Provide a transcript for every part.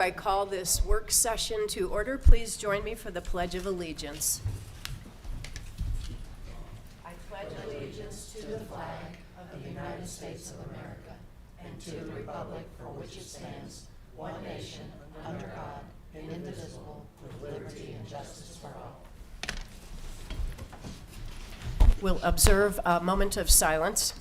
I call this work session to order. Please join me for the Pledge of Allegiance. I pledge allegiance to the flag of the United States of America and to the republic for which it stands, one nation, under God, indivisible, with liberty and justice for all. We'll observe a moment of silence.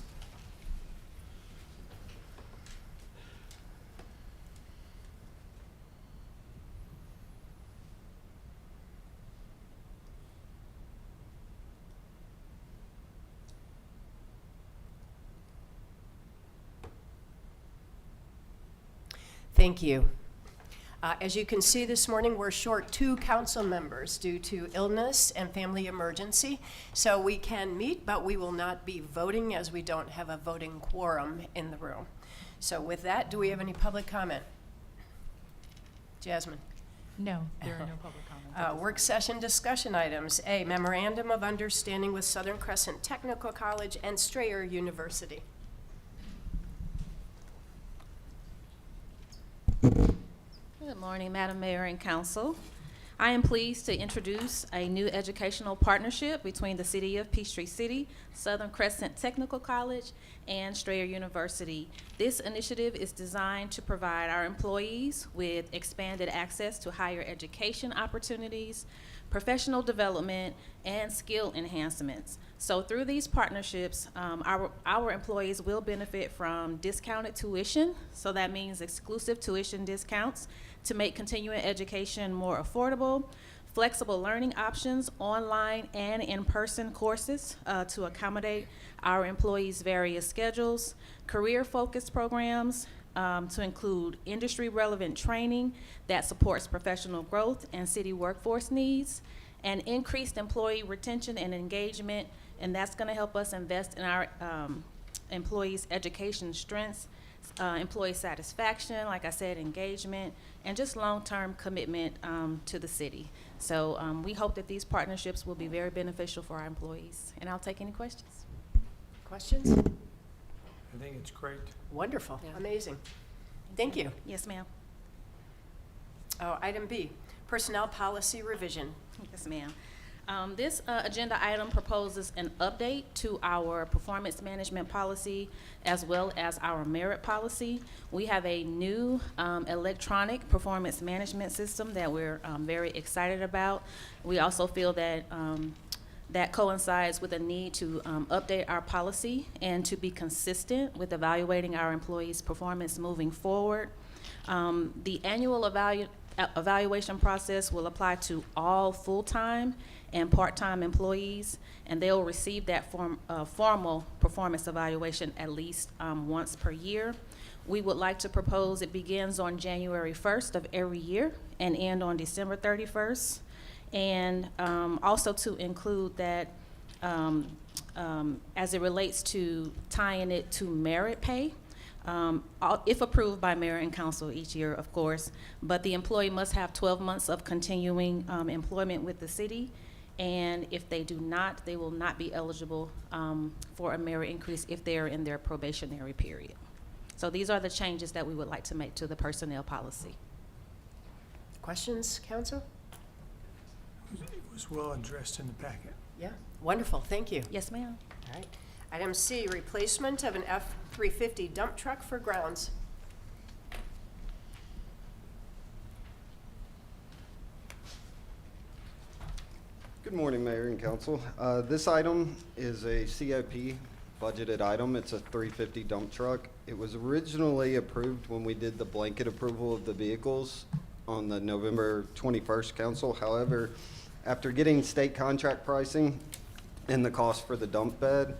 Thank you. As you can see this morning, we're short 2 council members due to illness and family emergency. So we can meet, but we will not be voting as we don't have a voting quorum in the room. So with that, do we have any public comment? Jasmine? No, there are no public comments. Work session discussion items. A, memorandum of understanding with Southern Crescent Technical College and Strayer University. Good morning, Madam Mayor and Council. I am pleased to introduce a new educational partnership between the City of Peachtree City, Southern Crescent Technical College, and Strayer University. This initiative is designed to provide our employees with expanded access to higher education opportunities, professional development, and skill enhancements. So through these partnerships, our employees will benefit from discounted tuition. So that means exclusive tuition discounts to make continuing education more affordable, flexible learning options, online and in-person courses to accommodate our employees' various schedules, career-focused programs to include industry-relevant training that supports professional growth and city workforce needs, and increased employee retention and engagement, and that's going to help us invest in our employees' education strengths, employee satisfaction, like I said, engagement, and just long-term commitment to the city. So we hope that these partnerships will be very beneficial for our employees. And I'll take any questions. Questions? I think it's great. Wonderful. Yeah. Amazing. Thank you. Yes, ma'am. Oh, item B, personnel policy revision. Yes, ma'am. This agenda item proposes an update to our performance management policy as well as our merit policy. We have a new electronic performance management system that we're very excited about. We also feel that that coincides with a need to update our policy and to be consistent with evaluating our employees' performance moving forward. The annual evaluation process will apply to all full-time and part-time employees, and they'll receive that formal performance evaluation at least once per year. We would like to propose it begins on January 1st of every year and end on December 31st. And also to include that as it relates to tying it to merit pay, if approved by mayor and council each year, of course, but the employee must have 12 months of continuing employment with the city, and if they do not, they will not be eligible for a merit increase if they're in their probationary period. So these are the changes that we would like to make to the personnel policy. Questions, council? It was well addressed in the packet. Yeah, wonderful. Thank you. Yes, ma'am. All right. Item C, replacement of an F-350 dump truck for grounds. Good morning, Mayor and Council. This item is a CIP budgeted item. It's a 350 dump truck. It was originally approved when we did the blanket approval of the vehicles on the November 21st council. However, after getting state contract pricing and the cost for the dump bed,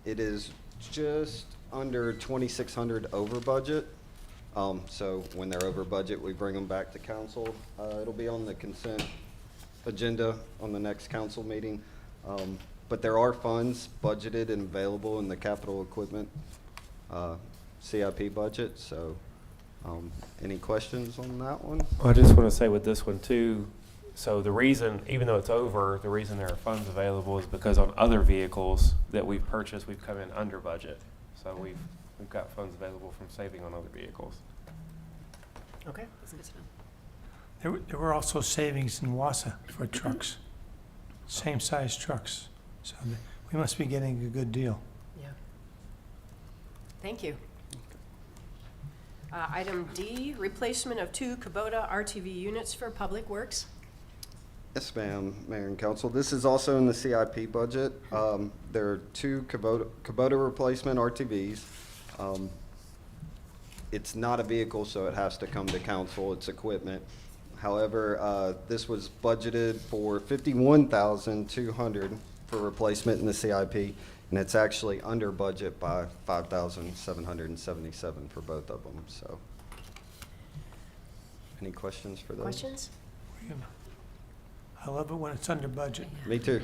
it is just under 2,600 over budget. So when they're over budget, we bring them back to council. It'll be on the consent agenda on the next council meeting. But there are funds budgeted and available in the capital equipment CIP budget. So any questions on that one? I just want to say with this one too, so the reason, even though it's over, the reason there are funds available is because on other vehicles that we've purchased, we've come in under budget. So we've got funds available from saving on other vehicles. Okay. That's good to know. There were also savings in Wausau for trucks, same size trucks. So we must be getting a good deal. Yeah. Thank you. Item D, replacement of 2 Kubota RTV units for Public Works. Yes, ma'am, Mayor and Council. This is also in the CIP budget. There are 2 Kubota replacement RTVs. It's not a vehicle, so it has to come to council. It's equipment. However, this was budgeted for $51,200 for replacement in the CIP, and it's actually under budget by $5,777 for both of them. So, any questions for those? Questions? I love it when it's under budget. Me too.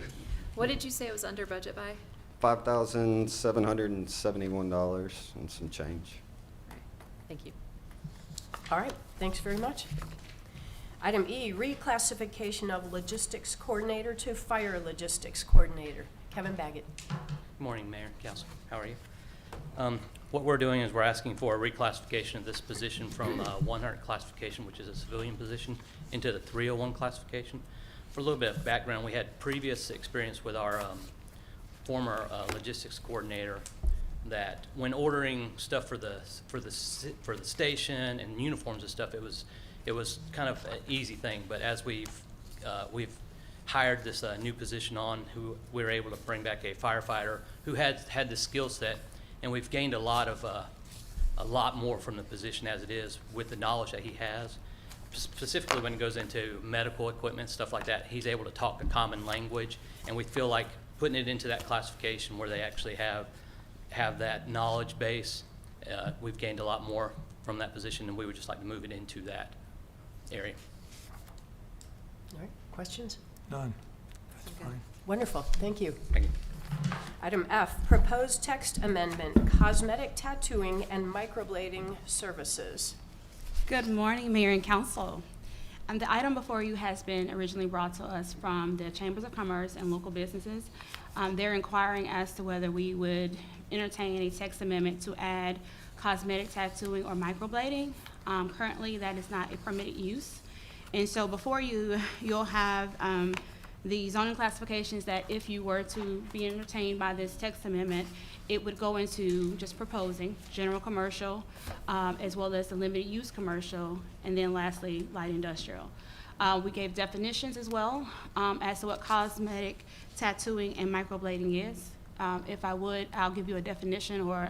What did you say it was under budget by? $5,771 and some change. Thank you. All right, thanks very much. Item E, reclassification of logistics coordinator to fire logistics coordinator. Kevin Baggett. Good morning, Mayor and Council. How are you? What we're doing is we're asking for a reclassification of this position from 100 classification, which is a civilian position, into the 301 classification. For a little bit of background, we had previous experience with our former logistics coordinator that when ordering stuff for the station and uniforms and stuff, it was kind of an easy thing. But as we've hired this new position on, who we were able to bring back a firefighter who had the skill set, and we've gained a lot more from the position as it is with the knowledge that he has. Specifically when it goes into medical equipment, stuff like that, he's able to talk a common language, and we feel like putting it into that classification where they actually have that knowledge base, we've gained a lot more from that position, and we would just like to move it into that area. All right, questions? None. That's fine. Wonderful, thank you. Thank you. Item F, proposed text amendment, cosmetic tattooing and microblading services. Good morning, Mayor and Council. The item before you has been originally brought to us from the Chambers of Commerce and local businesses. They're inquiring as to whether we would entertain a text amendment to add cosmetic tattooing or microblading. Currently, that is not a permitted use. And so before you, you'll have the zoning classifications that if you were to be entertained by this text amendment, it would go into just proposing general commercial, as well as the limited use commercial, and then lastly, light industrial. We gave definitions as well as to what cosmetic tattooing and microblading is. If I would, I'll give you a definition or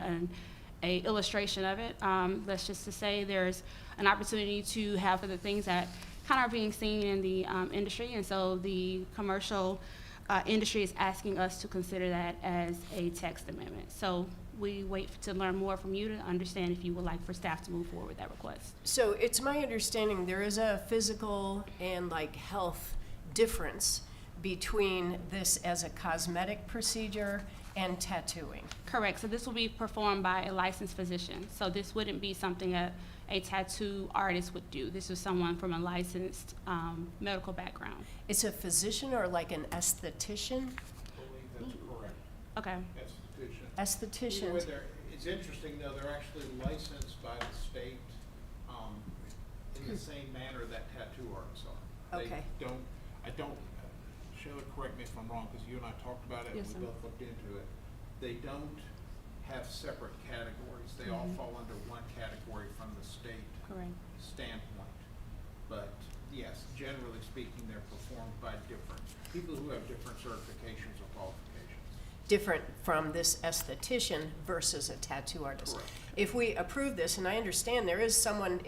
a illustration of it. Let's just to say there's an opportunity to have other things that kind of are being seen in the industry, and so the commercial industry is asking us to consider that as a text amendment. So we wait to learn more from you to understand if you would like for staff to move forward with that request. So it's my understanding there is a physical and like health difference between this as a cosmetic procedure and tattooing. Correct. So this will be performed by a licensed physician. So this wouldn't be something a tattoo artist would do. This is someone from a licensed medical background. It's a physician or like an esthetician? I believe that's correct. Okay. Esthetician. Estheticians. It's interesting though, they're actually licensed by the state in the same manner that tattoo artists are. Okay. Sheila, correct me if I'm wrong, because you and I talked about it and Yes, sir. we both looked into it. They don't have separate categories. They all fall under one category from the state Correct. standpoint. But yes, generally speaking, they're performed by different people who have different certifications or qualifications. Different from this esthetician versus a tattoo artist. Correct. If we approve this, and I understand there is someone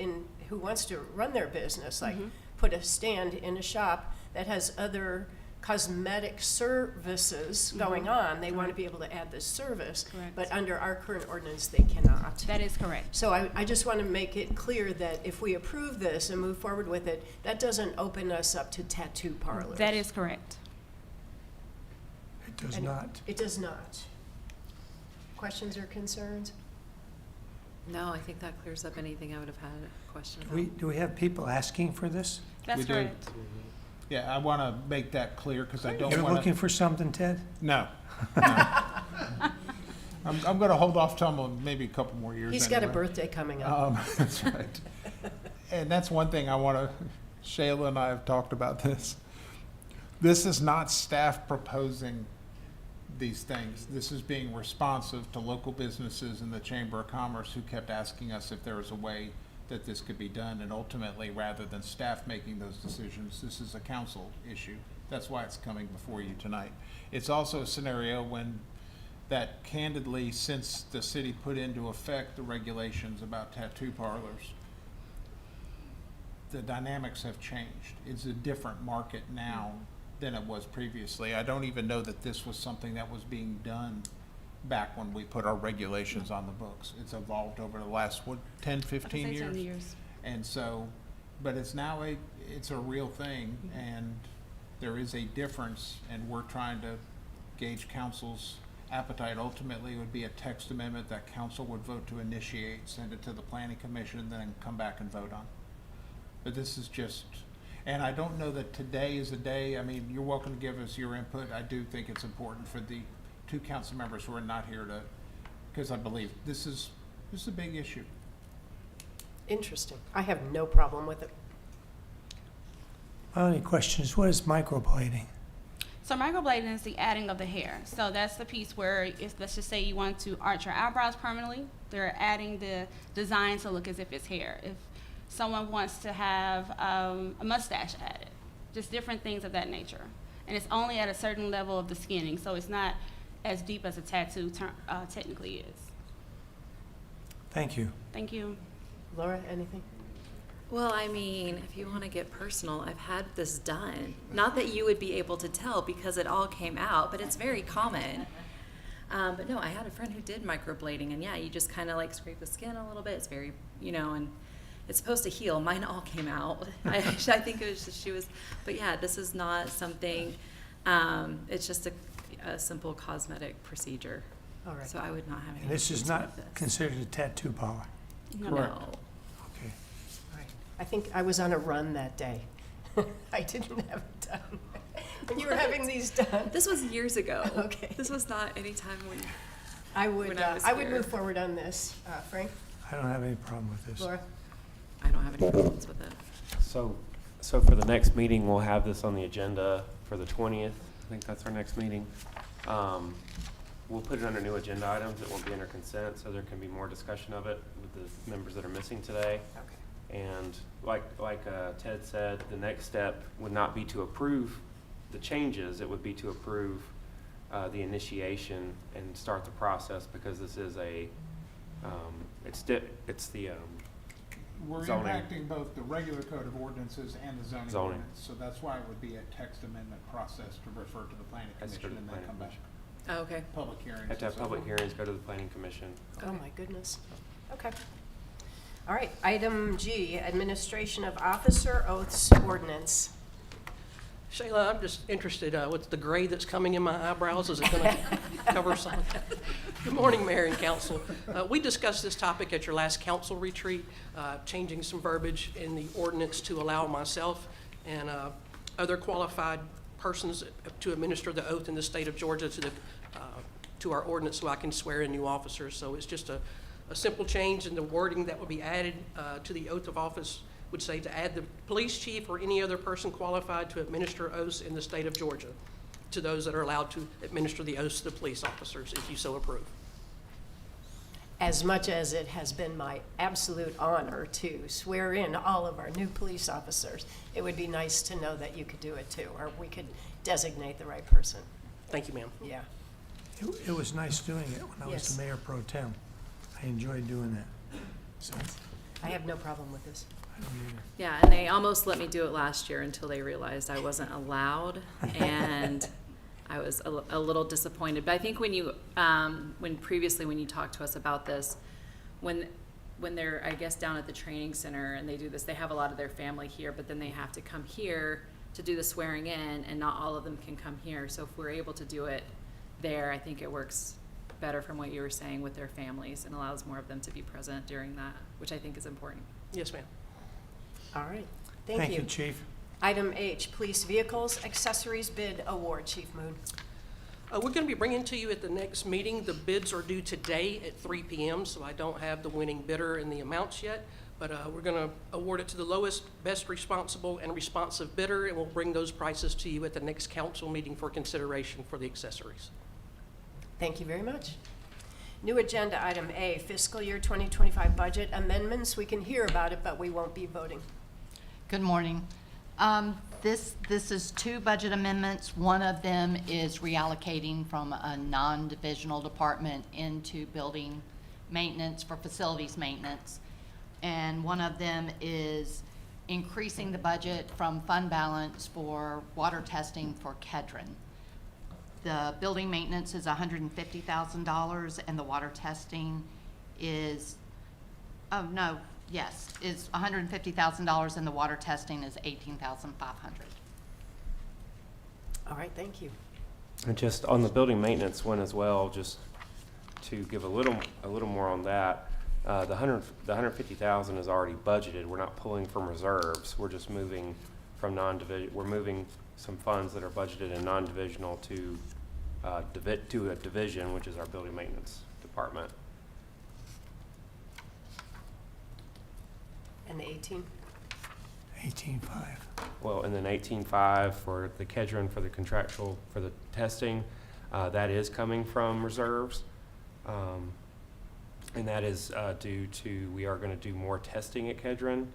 who wants to run their business, like put a stand in a shop that has other cosmetic services going on, they want to be able to add this service, Correct. but under our current ordinance, they cannot. That is correct. So I just want to make it clear that if we approve this and move forward with it, that doesn't open us up to tattoo parlors. That is correct. It does And not. It does not. Questions or concerns? No, I think that clears up anything I would have had a question Do about. we have people asking for this? That's We do. correct. Yeah, I want to make that clear because I don't You're want looking to. for something, Ted? No. I'm going to hold off till maybe a couple more years. He's got a anyway. birthday coming up. That's right. And that's one thing I want to Shayla and I have talked about this. This is not staff proposing these things. This is being responsive to local businesses and the Chamber of Commerce who kept asking us if there was a way that this could be done. And ultimately, rather than staff making those decisions, this is a council issue. That's why it's coming before you tonight. It's also a scenario when that candidly, since the city put into effect the regulations about tattoo parlors, the dynamics have changed. It's a different market now than it was previously. I don't even know that this was something that was being done back when we put our regulations on the books. It's evolved over the last, 10, 15 years? 10 years. And so, but it's now it's a real thing, and there is a difference, and we're trying to gauge council's appetite. Ultimately, it would be a text amendment that council would vote to initiate, send it to the planning commission, and then come back and vote on. But this is just, and I don't know that today is a day. I mean, you're welcome to give us your input. I do think it's important for the 2 council members who are not here to, because I believe this is a big issue. Interesting. I have no problem with it. My only question is, what is microblading? So microblading is the adding of the hair. So that's the piece where, if let's just say you want to arch your eyebrows permanently, they're adding the design to look as if it's hair. If someone wants to have a mustache added, just different things of that nature. And it's only at a certain level of the skinning, so it's not as deep as a tattoo technically is. Thank you. Thank you. Laura, anything? Well, I mean, if you want to get personal, I've had this done. Not that you would be able to tell because it all came out, but it's very common. But no, I had a friend who did microblading, and yeah, you just kind of like scrape the skin a little bit. It's very, and it's supposed to heal. Mine all came out. I think it was just, but yeah, this is not something, it's just a simple cosmetic procedure. All right. So I would not have any And this is issues not with this. considered a tattoo parlor? No. Okay. All right. I think I was on a run that day. I didn't have it done. When you were having these done. This was years ago. Okay. This was not any time when. I would when I was here. move forward on this. Frank? I don't have any problem with this. Laura? I don't have any problems with it. So for the next meeting, we'll have this on the agenda for the 20th. I think that's our next meeting. We'll put it under new agenda items. It won't be under consent, so there can be more discussion of it with the members that are missing today. Okay. And like Ted said, the next step would not be to approve the changes. It would be to approve the initiation and start the process, because this is it's the We're zoning. impacting both the regular code of ordinances and the zoning Zoning. ordinance. So that's why it would be a text amendment process to refer to the planning Has to go commission to and the then come planning back. Oh, okay. Public hearings. Have to and have so public forth. hearings, go to the planning commission. Oh, my goodness. Okay. All right, item G, administration of officer oaths ordinance. Shayla, I'm just interested, with the gray that's coming in my eyebrows, is it going to cover some of that? Good morning, Mayor and Council. We discussed this topic at your last council retreat, changing some verbiage in the ordinance to allow myself and other qualified persons to administer the oath in the state of Georgia to our ordinance, so I can swear in new officers. So it's just a simple change in the wording that would be added to the oath of office. Would say to add the police chief or any other person qualified to administer oaths in the state of Georgia to those that are allowed to administer the oaths to the police officers, if you so approve. As much as it has been my absolute honor to swear in all of our new police officers, it would be nice to know that you could do it too, or we could designate the right person. Thank you, ma'am. Yeah. It was nice doing it when I was Yes. the mayor pro tem. I enjoyed doing that. So, I have no problem with this. I don't either. Yeah, and they almost let me do it last year until they realized I wasn't allowed, and I was a little disappointed. But I think when you, when you talked to us about this, when they're, I guess, down at the training center and they do this, they have a lot of their family here, but then they have to come here to do the swearing in, and not all of them can come here. So if we're able to do it there, I think it works better from what you were saying with their families, and allows more of them to be present during that, which I think is important. Yes, ma'am. All right. Thank you. Chief. Item H, police vehicles accessories bid award. Chief Moon. We're going to be bringing to you at the next meeting. The bids are due today at 3 p.m., so I don't have the winning bidder and the amounts yet. but we're going to award it to the lowest, best responsible, and responsive bidder, and we'll bring those prices to you at the next council meeting for consideration for the accessories. Thank you very much. New agenda item A, fiscal year 2025 budget amendments. We can hear about it, but we won't be voting. Good morning. This is two budget amendments. One of them is reallocating from a non-divisional department into building maintenance for facilities maintenance. And one of them is increasing the budget from fund balance for water testing for Kedron. The building maintenance is $150,000 and the water testing is, is $150,000 and the water testing is $18,500. All right, thank you. And just on the building maintenance one as well, just to give a little more on that, the 150,000 is already budgeted. We're not pulling from reserves. We're just moving from non-division. We're moving some funds that are budgeted in non-divisional to a division, which is our building maintenance department. And the 18? 18.5. Well, and then 18.5 for the Kedron for the contractual for the testing, that is coming from reserves, and that is due to we are going to do more testing at Kedron,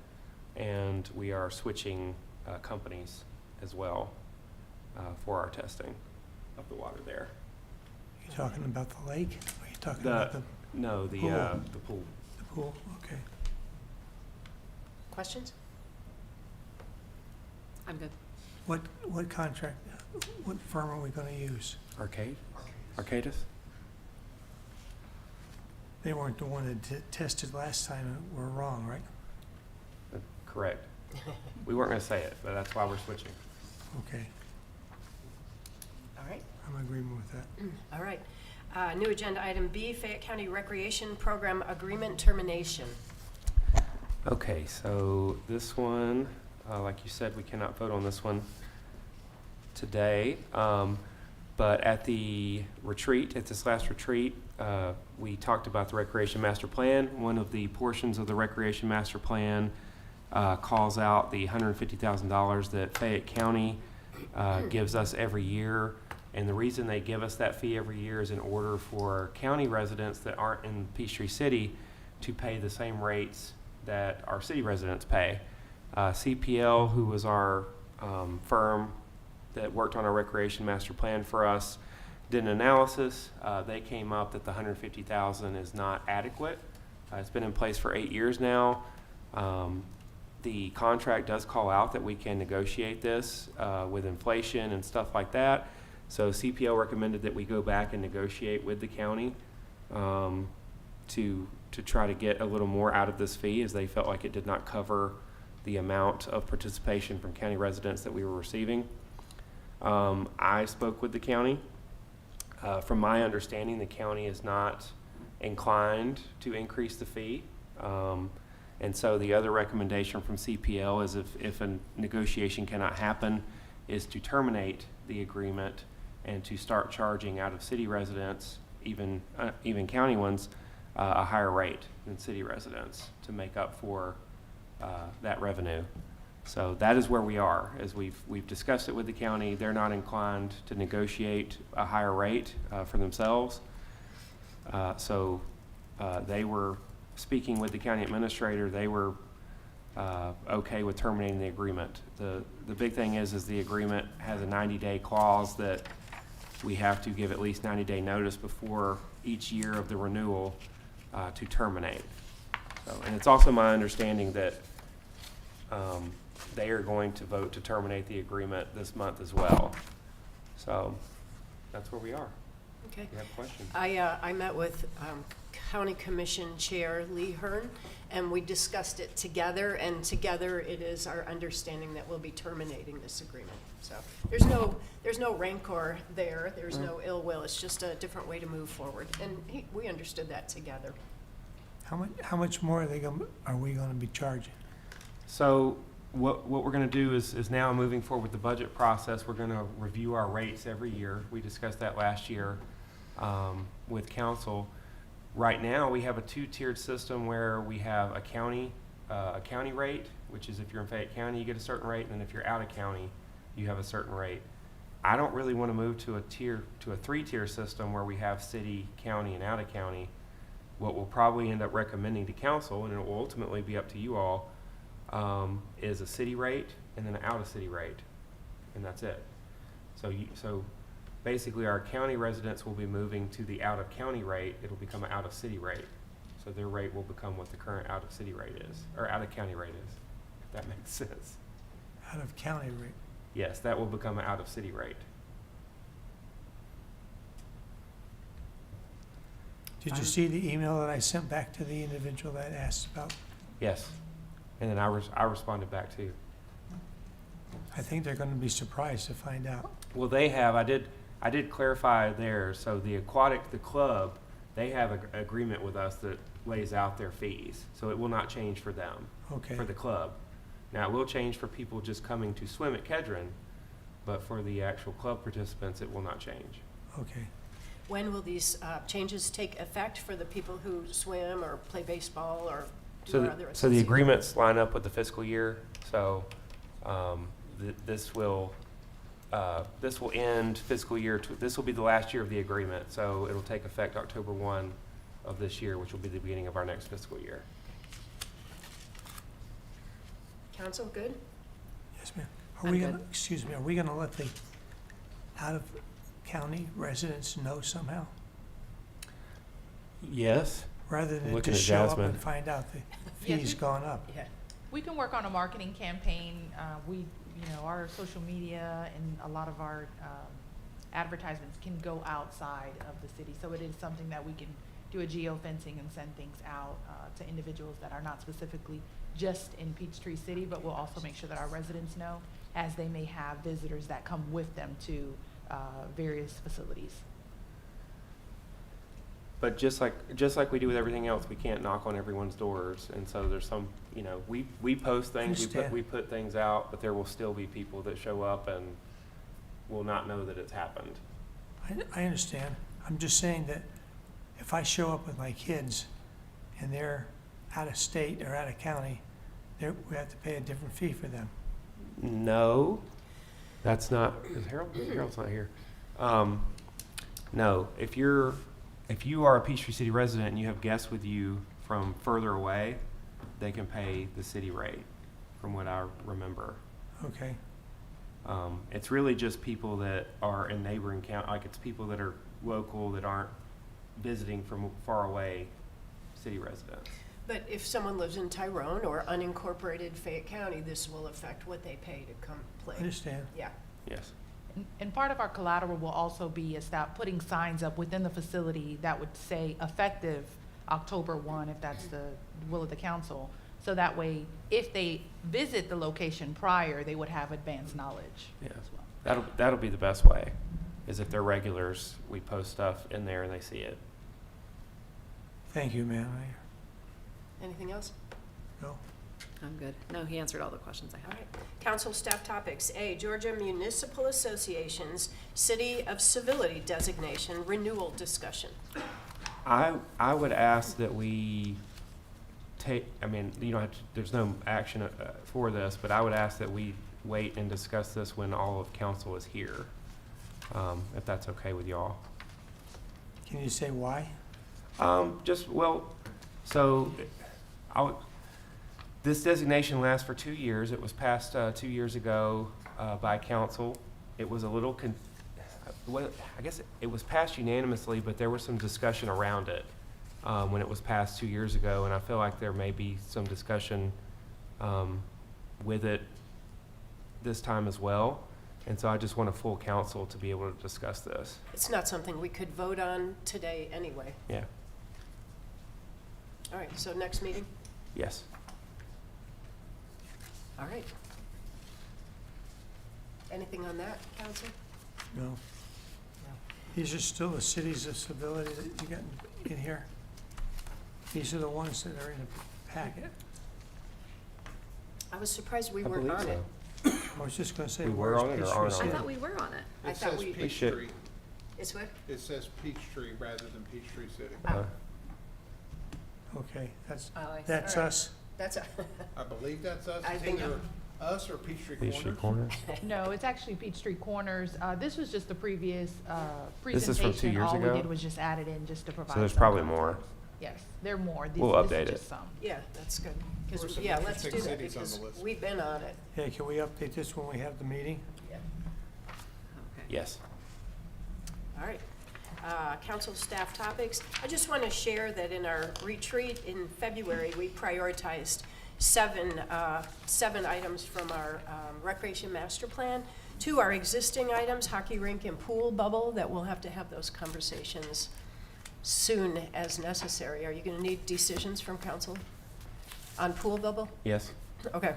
and we are switching companies as well for our testing of the water there. You talking about the lake? Or are you talking about the pool. The pool, okay. Questions? I'm good. What contract, what firm are we going to use? Arcadis? They weren't the one that tested last time and were wrong, right? Correct. We weren't going to say it, but that's why we're switching. Okay, All right. I'm in agreement with that. All right. New agenda item B, Fayette County Recreation Program Agreement Termination. Okay, so this one, like you said, we cannot vote on this one today. But at the retreat, at this last retreat, we talked about the Recreation Master Plan. One of the portions of the Recreation Master Plan calls out the $150,000 that Fayette County gives us every year. And the reason they give us that fee every year is in order for county residents that aren't in Peachtree City to pay the same rates that our city residents pay. CPL, who was our firm that worked on our recreation master plan for us, did an analysis. They came up that the $150,000 is not adequate. It's been in place for 8 years now. The contract does call out that we can negotiate this with inflation and stuff like that. So CPL recommended that we go back and negotiate with the county to try to get a little more out of this fee, as they felt like it did not cover the amount of participation from county residents that we were receiving. I spoke with the county. From my understanding, the county is not inclined to increase the fee. And so the other recommendation from CPL is if a negotiation cannot happen, is to terminate the agreement and to start charging out of city residents, even county ones, a higher rate than city residents to make up for that revenue. So that is where we are. As we've discussed it with the county, they're not inclined to negotiate a higher rate for themselves. So they were speaking with the county administrator. They were okay with terminating the agreement. The big thing is the agreement has a 90-day clause that we have to give at least 90-day notice before each year of the renewal to terminate. So, and it's also my understanding that they are going to vote to terminate the agreement this month as well. So that's where we are. Okay. You have questions? I met with County Commission Chair Lee Hearn, and we discussed it together, and together it is our understanding that we'll be terminating this agreement. So there's no rancor there, there's no ill will, it's just a different way to move forward, and we understood that together. How much more are we going to be charging? So what we're going to do is now moving forward with the budget process, we're going to review our rates every year. We discussed that last year with council. Right now, we have a two-tiered system where we have a county a county rate, which is if you're in Fayette County, you get a certain rate, and then if you're out of county, you have a certain rate. I don't really want to move to a three-tier system where we have city, county, and out of county. What we'll probably end up recommending to council, and it will ultimately be up to you all, is a city rate and then an out-of-city rate, and that's it. So basically, our county residents will be moving to the out-of-county rate. It'll become an out-of-city rate. So their rate will become what the current out-of-city rate is, or out-of-county rate is, if that makes sense. Out of county rate. Yes, that will become an out-of-city rate. Did you see the email that I sent back to the individual that asked about? Yes. And then I responded back too. I think they're gonna be surprised to find out. Well, they have, I did clarify there, so the club, they have an agreement with us that lays out their fees, so it will not change for them, Okay. for the club. Now, it will change for people just coming to swim at Kedron, but for the actual club participants, it will not change. Okay. When will these changes take effect for the people who swim or play baseball or do So, our the- other so the associations? agreements line up with the fiscal year, so this will end fiscal year, this will be the last year of the agreement, so it'll take effect October 1 of this year, which will be the beginning of our next fiscal year. Council, good? Yes, ma'am. I'm good. Excuse me, are we gonna let the out-of-county residents know somehow? Yes. Rather than Looking just at show up Jasmine. and find out the Yes, fee's we- gone up? Yeah. We can work on a marketing campaign. Our social media and a lot of our advertisements can go outside of the city. So it is something that we can do a geofencing and send things out to individuals that are not specifically just in Peachtree City, but we'll also make sure that our residents know, as they may have visitors that come with them to various facilities. But just like we do with everything else, we can't knock on everyone's doors, and so there's some, we post things, Understand. we put things out, but there will still be people that show up and will not know that it's happened. I understand. I'm just saying that if I show up with my kids and they're out of state or out of county, we have to pay a different fee for them. No, that's not, is Harold? Harold's not here. No, if you are a Peachtree City resident and you have guests with you from further away, they can pay the city rate, from what I remember. Okay. It's really just people that are in neighboring county, like it's people that are local that aren't visiting from far away city residents. But if someone lives in Tyrone or unincorporated Fayette County, this will affect what they pay to come play. Understand. Yeah. Yes. And part of our collateral will also be putting signs up within the facility that would say effective October 1, if that's the will of the council. So that way, if they visit the location prior, they would have advanced knowledge Yeah. as well. That'll be the best way, is if they're regulars, we post stuff in there and they see it. Thank you, ma'am. Anything else? No. I'm good. No, he answered all the questions I All had. right. Council staff topics. A, Georgia Municipal Association's City of Civility designation renewal discussion. I would ask that we take, you don't have to, there's no action for this, but I would ask that we wait and discuss this when all of council is here, if that's okay with y'all. Can you say why? This designation lasts for 2 years. It was passed 2 years ago by council. It was a little, I guess it was passed unanimously, but there was some discussion around it when it was passed 2 years ago, and I feel like there may be some discussion with it this time as well. And so I just want a full council to be able to discuss this. It's not something we could vote on today anyway. Yeah. All right, so next meeting? Yes. All right. Anything on that, council? No. These are still the cities of civility that you got in here? These are the ones that are in the packet? I was surprised we I weren't believe on so. it. I was just gonna say. We were where's on it or Peachtree aren't on I it? City? thought we were on it. I It thought says we, should. Peachtree. it's what? It says Peachtree rather than Peachtree City. Oh. Okay, that's Oh, I see. that's All right. us. That's a, I believe that's us. I It's think- either us or Peachtree Peachtree Corners. Corners. No, it's actually Peachtree Corners. This was just the previous This is from 2 presentation. years All ago? we did was just add it in just to provide. So there's some probably context. more. Yes, there are more. We'll This update is it. just some. yeah, that's good. There were Because, some yeah, let's do interesting that cities on the because list. we've been on it. Yeah, can we update this when we have the meeting? Yeah. Okay. Yes. All right. Council staff topics. I just want to share that in our retreat in February, we prioritized seven items from our recreation master plan. 2 are existing items, hockey rink and pool bubble, that we'll have to have those conversations soon as necessary. Are you going to need decisions from council on pool bubble? Yes. Okay.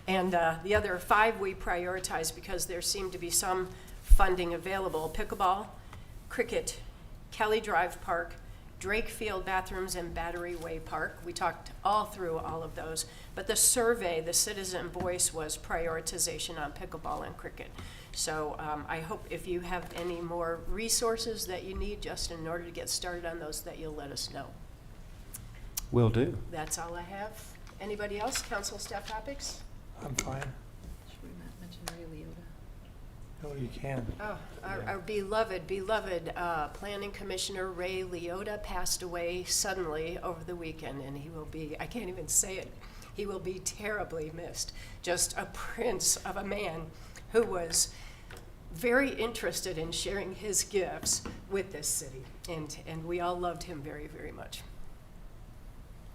And the other 5 we prioritize because there seemed to be some funding available. Pickleball, cricket, Kelly Drive Park, Drake Field bathrooms, and Battery Way Park. We talked all through all of those. But the survey, the citizen voice, was prioritization on pickleball and cricket. So I hope if you have any more resources that you need just in order to get started on those, that you'll let us know. Will do. That's all I have. Anybody else? Council staff topics? I'm fine. Should we mention Ray Liotta? Oh, you can. Oh, our beloved Planning Commissioner Ray Liotta passed away suddenly over the weekend, and he will be, I can't even say it, he will be terribly missed. Just a prince of a man who was very interested in sharing his gifts with this city, and we all loved him very, very much.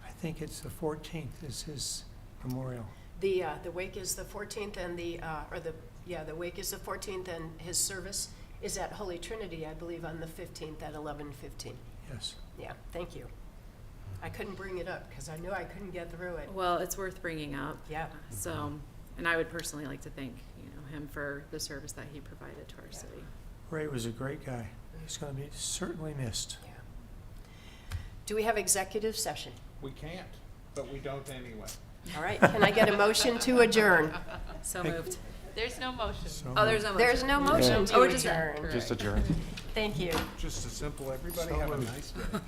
I think it's the 14th is his memorial. The wake is the 14th, and the wake is the 14th, and his service is at Holy Trinity, I believe, on the 15th at 11:15. Yes. Yeah, thank you. I couldn't bring it up because I knew I couldn't get through it. Well, it's worth bringing up. Yeah. So, and I would personally like to thank, him for the service that he provided to our city. Ray was a great guy. He's going to be certainly missed. Yeah. Do we have executive session? We can't, but we don't anyway. All right, can I get a motion to adjourn? So Hey. moved. There's no motion. So Oh, there's no motion. There's no motion Oh, to we're just- adjourn. Just adjourn. Thank you. Just a simple, everybody So have a moved. nice day.